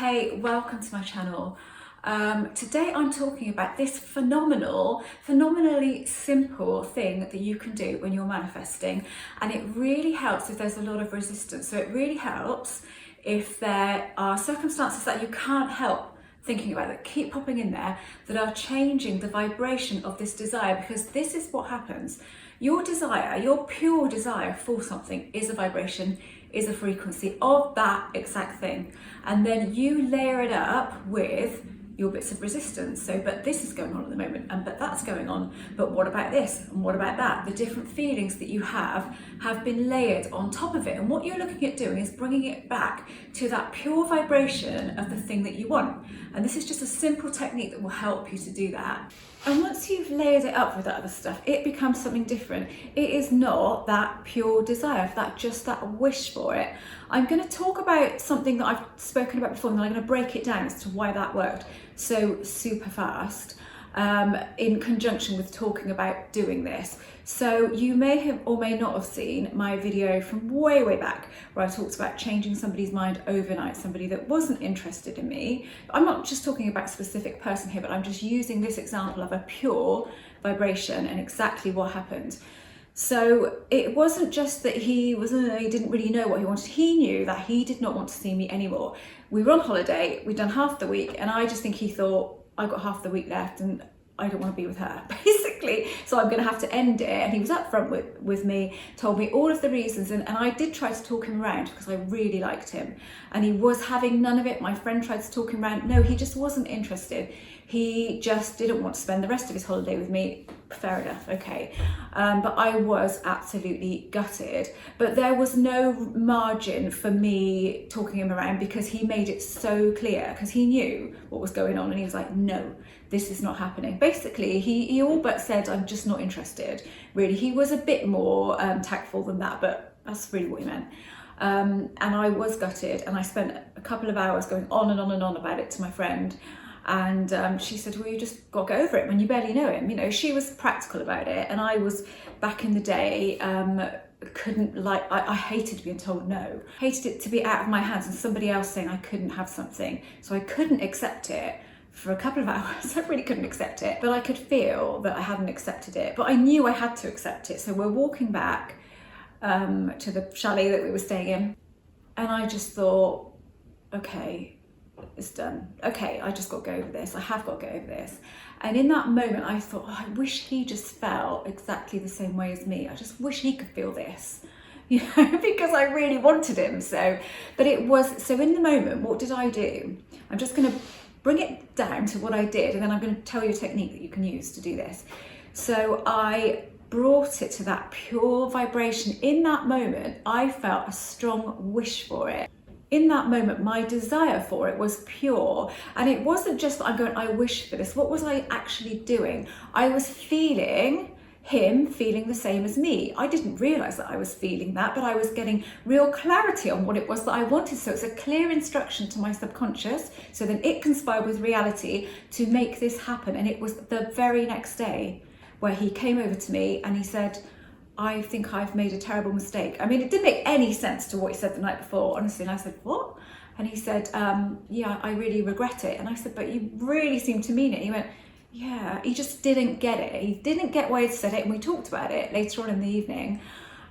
Hey, welcome to my channel. Today I'm talking about this phenomenally simple thing that you can do when you're manifesting, and it really helps if there's a lot of resistance. So it really helps if there are circumstances that you can't help thinking about that keep popping in there that are changing the vibration of this desire, because this is what happens. Your desire, your pure desire for something is a vibration, is a frequency of that exact thing. And then you layer it up with your bits of resistance. So, but this is going on at the moment, and but that's going on, but what about this? And what about that? The different feelings that you have been layered on top of it. And what you're looking at doing is bringing it back to that pure vibration of the thing that you want. And this is just a simple technique that will help you to do that. And once you've layered it up with that other stuff, it becomes something different. It is not that pure desire, just that wish for it. I'm going to talk about something that I've spoken about before, and then I'm going to break it down as to why that worked so super fast in conjunction with talking about doing this. So you may have or may not have seen my video from way back where I talked about changing somebody's mind overnight, somebody that wasn't interested in me. I'm not just talking about a specific person here, but I'm just using this example of a pure vibration and exactly what happened. So it wasn't just that he didn't really know what he wanted. He knew that he did not want to see me anymore. We were on holiday, we'd done half the week, and I just think he thought, I've got half the week left and I don't want to be with her, basically. So I'm going to have to end it. And he was upfront with me, told me all of the reasons. And I did try to talk him around because I really liked him. And he was having none of it. My friend tried to talk him around. No, he just wasn't interested. He just didn't want to spend the rest of his holiday with me. Fair enough, okay. But I was absolutely gutted. But there was no margin for me talking him around because he made it so clear, because he knew what was going on, and he was like, no, this is not happening. Basically, he all but said, I'm just not interested. Really, he was a bit more tactful than that, but that's really what he meant. And I was gutted, and I spent a couple of hours going on and on about it to my friend. And she said, well, you just got to go over it when you barely know him. You know, she was practical about it. And I was, back in the day, I hated being told no. Hated it to be out of my hands and somebody else saying I couldn't have something. So I couldn't accept it for a couple of hours. I really couldn't accept it. But I could feel that I hadn't accepted it. But I knew I had to accept it. So we're walking back to the chalet that we were staying in. And I just thought, okay, it's done. Okay, I just got to go over this. I have got to go over this. And in that moment, I thought, oh, I wish he just felt exactly the same way as me. I just wish he could feel this, you know, because I really wanted him. So in the moment, what did I do? I'm just going to bring it down to what I did, and then I'm going to tell you a technique that you can use to do this. So I brought it to that pure vibration. In that moment, I felt a strong wish for it. In that moment, my desire for it was pure. And it wasn't just that I'm going, I wish for this. What was I actually doing? I was feeling him feeling the same as me. I didn't realize that I was feeling that, but I was getting real clarity on what it was that I wanted. So it's a clear instruction to my subconscious, so then it conspired with reality to make this happen. And it was the very next day where he came over to me and he said, I think I've made a terrible mistake. I mean, it didn't make any sense to what he said the night before, honestly. And I said, what? And he said, yeah, I really regret it. And I said, but you really seem to mean it. He went, yeah, he just didn't get it. He didn't get why he'd said it. And we talked about it later on in the evening,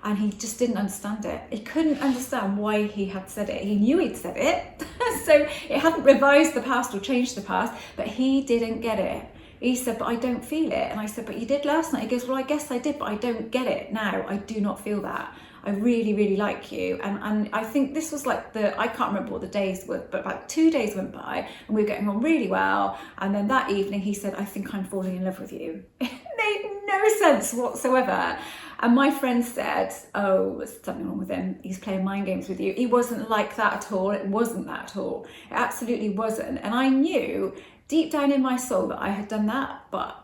and he just didn't understand it. He couldn't understand why he had said it. He knew he'd said it. So it hadn't revised the past or changed the past, but he didn't get it. He said, but I don't feel it. And I said, but you did last night. He goes, well, I guess I did, but I don't get it now. I do not feel that. I really like you. And I think this was like I can't remember what the days were, but about 2 days went by and we were getting on really well. And then that evening he said, I think I'm falling in love with you. It made no sense whatsoever. And my friend said, oh, there's something wrong with him. He's playing mind games with you. He wasn't like that at all. It wasn't that at all. It absolutely wasn't. And I knew deep down in my soul that I had done that, but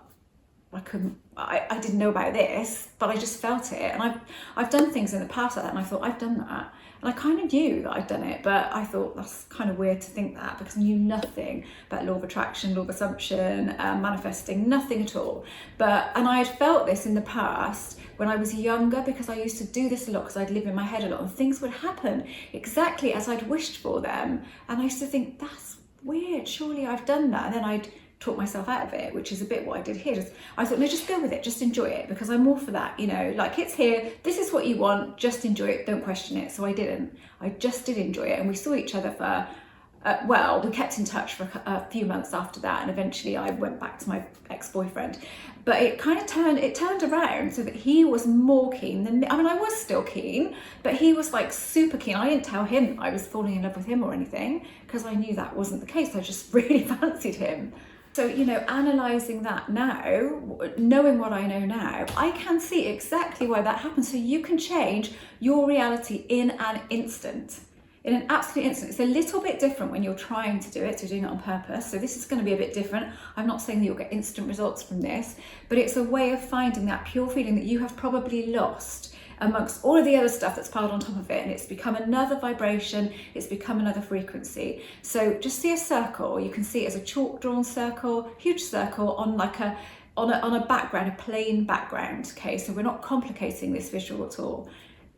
I didn't know about this, but I just felt it. And I've done things in the past like that, and I thought, I've done that. And I kind of knew that I'd done it, but I thought that's kind of weird to think that, because I knew nothing about law of attraction, law of assumption, manifesting, nothing at all. And I had felt this in the past when I was younger, because I used to do this a lot, because I'd live in my head a lot, and things would happen exactly as I'd wished for them. And I used to think, that's weird, surely I've done that. And then I'd talk myself out of it, which is a bit what I did here. I thought, no, just go with it, just enjoy it, because I'm all for that, you know, like it's here, this is what you want, just enjoy it, don't question it. So I didn't, I just did enjoy it. And we saw each other for, well, we kept in touch for a few months after that, and eventually I went back to my ex-boyfriend. But it kind of turned around so that he was more keen than me. I mean, I was still keen, but he was like super keen. I didn't tell him I was falling in love with him or anything, because I knew that wasn't the case. I just really fancied him. So, you know, analysing that now, knowing what I know now, I can see exactly why that happens. So you can change your reality in an instant. In an absolute instant. It's a little bit different when you're trying to do it, so you're doing it on purpose. So this is going to be a bit different. I'm not saying that you'll get instant results from this, but it's a way of finding that pure feeling that you have probably lost amongst all of the other stuff that's piled on top of it, and it's become another vibration, it's become another frequency. So just see a circle. You can see it as a chalk drawn circle, huge circle on like on a background, a plain background. Okay, so we're not complicating this visual at all.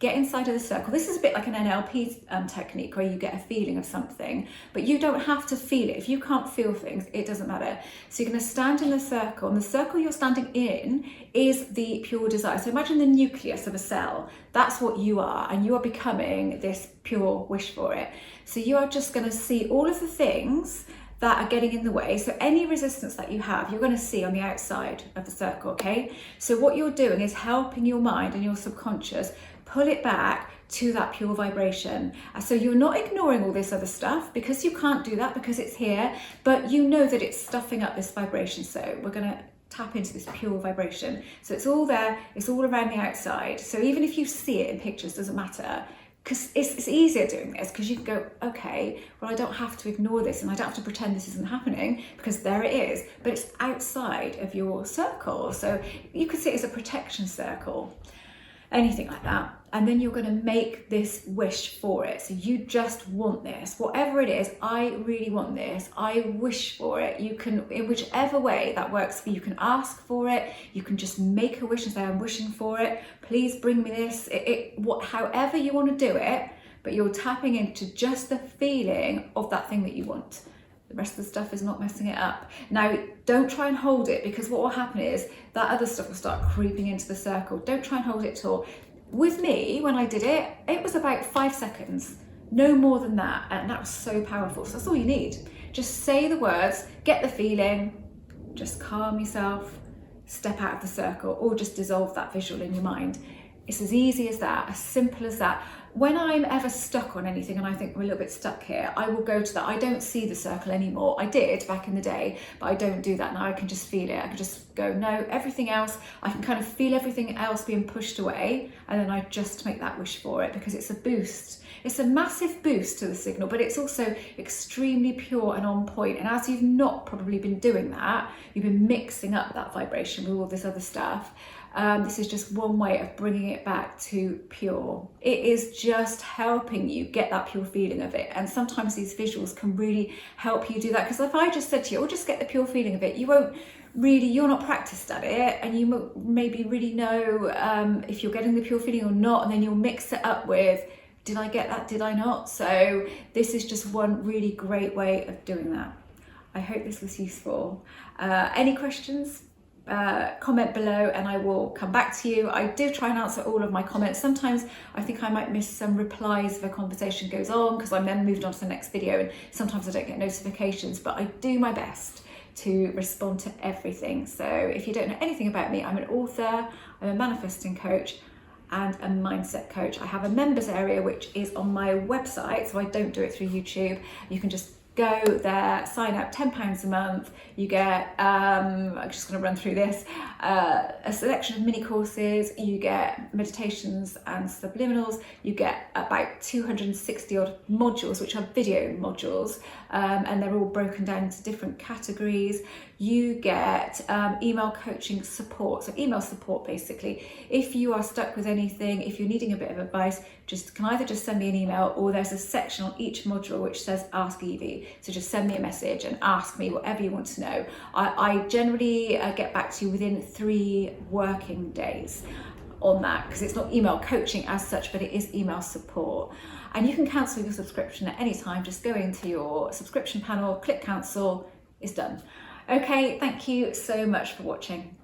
Get inside of the circle. This is a bit like an NLP technique where you get a feeling of something, but you don't have to feel it. If you can't feel things, it doesn't matter. So you're going to stand in the circle, and the circle you're standing in is the pure desire. So imagine the nucleus of a cell. That's what you are, and you are becoming this pure wish for it. So you are just going to see all of the things that are getting in the way. So any resistance that you have, you're going to see on the outside of the circle, okay? So what you're doing is helping your mind and your subconscious pull it back to that pure vibration. So you're not ignoring all this other stuff, because you can't do that because it's here, but you know that it's stuffing up this vibration. So we're going to tap into this pure vibration. So it's all there, it's all around the outside. So even if you see it in pictures, doesn't matter, because it's easier doing this, because you can go, okay, well, I don't have to ignore this, and I don't have to pretend this isn't happening, because there it is, but it's outside of your circle. So you could see it as a protection circle, anything like that. And then you're going to make this wish for it. So you just want this, whatever it is. I really want this. I wish for it. You can, in whichever way that works for you, you can ask for it. You can just make a wish and say, I'm wishing for it. Please bring me this. However you want to do it, but you're tapping into just the feeling of that thing that you want. The rest of the stuff is not messing it up. Now, don't try and hold it, because what will happen is that other stuff will start creeping into the circle. Don't try and hold it at all. With me, when I did it, it was about 5 seconds, no more than that. And that was so powerful. So that's all you need. Just say the words, get the feeling, just calm yourself, step out of the circle, or just dissolve that visual in your mind. It's as easy as that, as simple as that. When I'm ever stuck on anything and I think we're a little bit stuck here, I will go to that. I don't see the circle anymore. I did back in the day, but I don't do that now. I can just feel it. I can just go, no, everything else, I can kind of feel everything else being pushed away, and then I just make that wish for it, because it's a boost. It's a massive boost to the signal, but it's also extremely pure and on point. And as you've not probably been doing that, you've been mixing up that vibration with all this other stuff. This is just one way of bringing it back to pure. It is just helping you get that pure feeling of it. And sometimes these visuals can really help you do that. Because if I just said to you, oh, just get the pure feeling of it, you won't really, you're not practiced at it, and you won't maybe really know if you're getting the pure feeling or not. And then you'll mix it up with, did I get that? Did I not? So this is just one really great way of doing that. I hope this was useful. Any questions? Comment below and I will come back to you. I do try and answer all of my comments. Sometimes I think I might miss some replies if a conversation goes on, because I'm then moved on to the next video, and sometimes I don't get notifications, but I do my best to respond to everything. So if you don't know anything about me, I'm an author, I'm a manifesting coach, and a mindset coach. I have a members area which is on my website, so I don't do it through YouTube. You can just go there, sign up, £10 a month. You get, I'm just going to run through this, a selection of mini courses, you get meditations and subliminals, you get about 260 odd modules, which are video modules, and they're all broken down into different categories. You get email coaching support, so email support basically. If you are stuck with anything, if you're needing a bit of advice, can either just send me an email, or there's a section on each module which says Ask Evie. So just send me a message and ask me whatever you want to know. I generally get back to you within 3 working days on that, because it's not email coaching as such, but it is email support. And you can cancel your subscription at any time. Just go into your subscription panel, click cancel, it's done. Okay, thank you so much for watching.